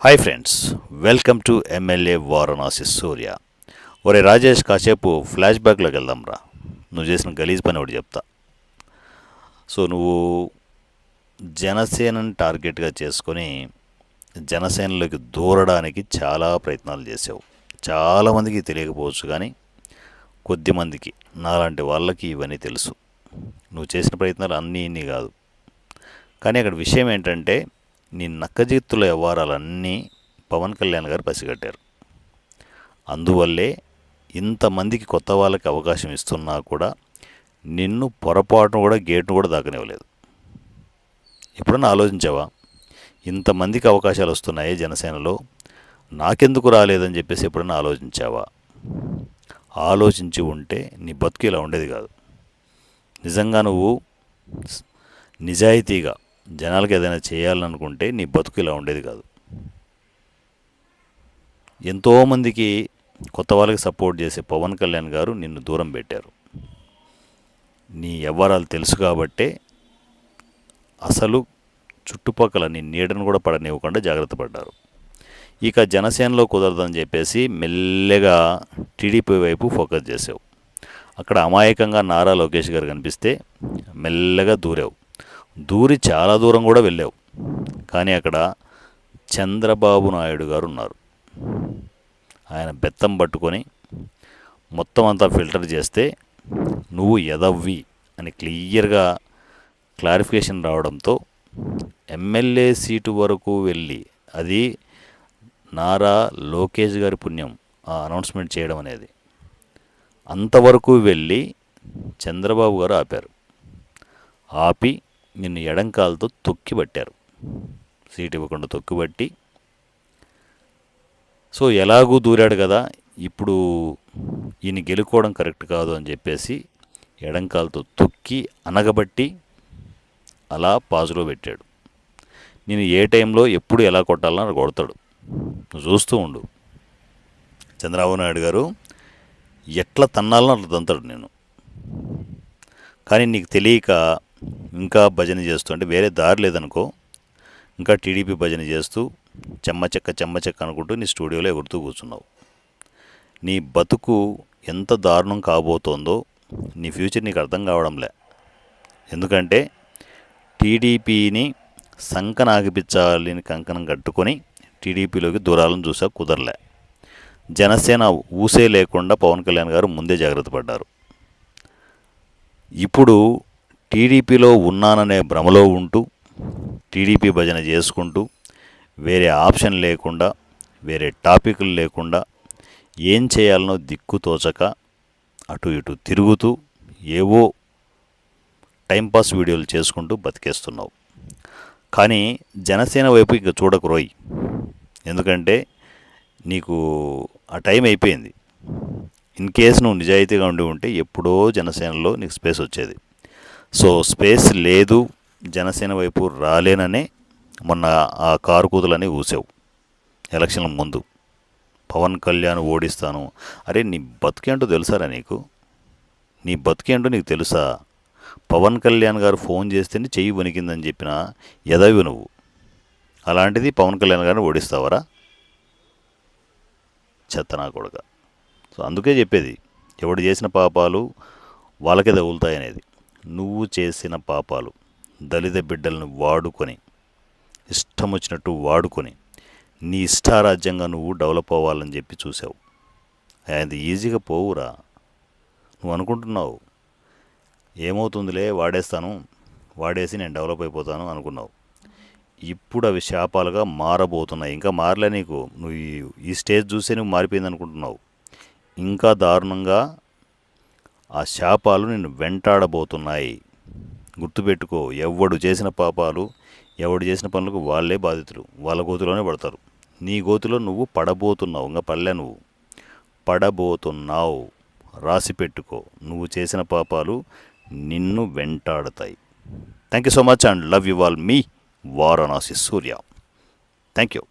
Hi friends, welcome to MLA Varanasi Surya. ఒరే రాజేష్, కాసేపు flash బ్యాక్లోకి వెళ్దాం రా. నువ్వు చేసిన గలీజ్ పని ఒకటి చెప్తా. నువ్వు జనసేనని టార్గెట్గా చేసుకొని జనసేనలోకి దూరడానికి చాలా ప్రయత్నాలు చేసావు. చాలామందికి తెలియకపోవచ్చు, కానీ కొద్దిమందికి, నాలాంటి వాళ్ళకి ఇవన్నీ తెలుసు. నువ్వు చేసిన ప్రయత్నాలు అన్నీ ఇన్ని కాదు. కానీ అక్కడ విషయం ఏంటంటే, నీ నక్కజిత్తుల వ్యవహారాలన్నీ పవన్ కళ్యాణ్ గారు పసిగట్టారు. అందువల్లే ఇంతమందికి కొత్త వాళ్ళకి అవకాశం ఇస్తున్నా కూడా నిన్ను పొరపాటును కూడా గేటును కూడా దాకనివ్వలేదు. ఎప్పుడన్నా ఆలోచించావా? ఇంతమందికి అవకాశాలు వస్తున్నాయి జనసేనలో, నాకెందుకు రాలేదని చెప్పేసి ఎప్పుడన్నా ఆలోచించావా? ఆలోచించి ఉంటే నీ బతుకు ఇలా ఉండేది కాదు. నిజంగా నువ్వు నిజాయితీగా జనాలకు ఏదైనా చేయాలనుకుంటే నీ బతుకు ఇలా ఉండేది కాదు. ఎంతోమందికి కొత్త వాళ్ళకి సపోర్ట్ చేసే పవన్ కళ్యాణ్ గారు నిన్ను దూరం పెట్టారు. నీ వ్యవహారాలు తెలుసు కాబట్టే అసలు చుట్టుపక్కల నీ నీడను కూడా పడనివ్వకుండా జాగ్రత్త పడ్డారు. ఇక జనసేనలో కుదరదని చెప్పేసి మెల్లగా టీడీపీ వైపు ఫోకస్ చేసావు. అక్కడ అమాయకంగా నారా లోకేష్ గారు కనిపిస్తే మెల్లగా దూరి చాలా దూరం కూడా వెళ్ళావు. కానీ అక్కడ చంద్రబాబు నాయుడు గారు ఉన్నారు. ఆయన బెత్తం పట్టుకొని మొత్తం అంతా ఫిల్టర్ చేస్తే నువ్వు ఎదవ్వి అని క్లియర్గా క్లారిఫికేషన్ రావడంతో ఎమ్మెల్యే సీటు వరకు వెళ్ళి, అది నారా లోకేష్ గారి పుణ్యం ఆ అనౌన్స్మెంట్ చేయడం అనేది, అంతవరకు వెళ్ళి చంద్రబాబు గారు ఆపి నిన్ను ఎడంకాలతో తొక్కిబట్టారు. సీటు ఇవ్వకుండా తొక్కిబట్టి, ఎలాగూ దూరాడు కదా, ఇప్పుడు ఈయన గెలుకోవడం కరెక్ట్ కాదు అని చెప్పేసి ఎడంకాలతో తొక్కి అనగబట్టి అలా పాజులో పెట్టాడు. నేను ఏ టైంలో ఎప్పుడు ఎలా కొట్టాలని కొడతాడు, నువ్వు చూస్తూ ఉండు. చంద్రబాబు నాయుడు గారు ఎట్లా తన్నాలని అట్లా తంతాడు నేను. కానీ నీకు తెలియక ఇంకా భజన చేస్తూ, అంటే వేరే దారి లేదనుకో, ఇంకా టీడీపీ భజన చేస్తూ చెమ్మచెక్క అనుకుంటూ నీ స్టూడియోలో ఎగురుతూ కూర్చున్నావు. నీ బతుకు ఎంత దారుణం కాబోతోందో నీ ఫ్యూచర్ నీకు అర్థం కావడంలే. ఎందుకంటే టీడీపీని సంకన ఆగిపించాలని కంకణం కట్టుకొని టీడీపీలోకి దూరాలను చూసా, కుదరలే. జనసేన ఊసే లేకుండా పవన్ కళ్యాణ్ గారు ముందే జాగ్రత్త పడ్డారు. ఇప్పుడు టీడీపీలో ఉన్నాననే భ్రమలో ఉంటూ టీడీపీ భజన చేసుకుంటూ వేరే ఆప్షన్ లేకుండా, వేరే టాపిక్లు లేకుండా, ఏం చేయాలనో దిక్కు తోచక అటు ఇటు తిరుగుతూ ఏవో టైంపాస్ వీడియోలు చేసుకుంటూ బతికేస్తున్నావు. కానీ జనసేన వైపు ఇక చూడకు రోయ్. ఎందుకంటే నీకు ఆ టైం అయిపోయింది. ఇన్ కేసు నువ్వు నిజాయితీగా ఉండి ఉంటే ఎప్పుడో జనసేనలో నీకు స్పేస్ వచ్చేది. స్పేస్ లేదు, జనసేన వైపు రాలేననే మొన్న ఆ కారు కూతులని ఊసావు ఎలక్షన్ల ముందు. పవన్ కళ్యాణ్ ఓడిస్తాను. అరే, నీ బతికేంటో తెలుసారా నీకు? నీ బతికేంటో నీకు తెలుసా? పవన్ కళ్యాణ్ గారు ఫోన్ చేస్తేనే చెయ్యి వణికిందని చెప్పిన ఎదవి నువ్వు. అలాంటిది పవన్ కళ్యాణ్ గారిని ఓడిస్తావరా? చెత్తనా కొడుక. అందుకే చెప్పేది, ఎవడు చేసిన పాపాలు వాళ్ళకే తగులుతాయనేది. నువ్వు చేసిన పాపాలు దళిత బిడ్డలను వాడుకొని, ఇష్టం వచ్చినట్టు వాడుకొని, నీ ఇష్టారాజ్యంగా నువ్వు డెవలప్ అవ్వాలని చెప్పి చూసావు. అది ఈజీగా పోవురా. నువ్వు అనుకుంటున్నావు ఏమవుతుందిలే, వాడేసి నేను డెవలప్ అయిపోతాను అనుకున్నావు. ఇప్పుడు అవి శాపాలుగా మారబోతున్నాయి. ఇంకా మారలే నీకు. నువ్వు ఈ స్టేజ్ చూసే నువ్వు మారిపోయింది అనుకుంటున్నావు. ఇంకా దారుణంగా ఆ శాపాలు నిన్ను వెంటాడబోతున్నాయి. గుర్తుపెట్టుకో, ఎవడు చేసిన పాపాలు, ఎవడు చేసిన పనులకు వాళ్ళే బాధితులు. వాళ్ళ గోతులోనే పడతారు. నీ గోతులో నువ్వు పడబోతున్నావు. ఇంకా పడలే, నువ్వు పడబోతున్నావు. రాసి పెట్టుకో, నువ్వు చేసిన పాపాలు నిన్ను వెంటాడతాయి. Thank you so much and love you all. మీ వారణాసి సూర్య. Thank you.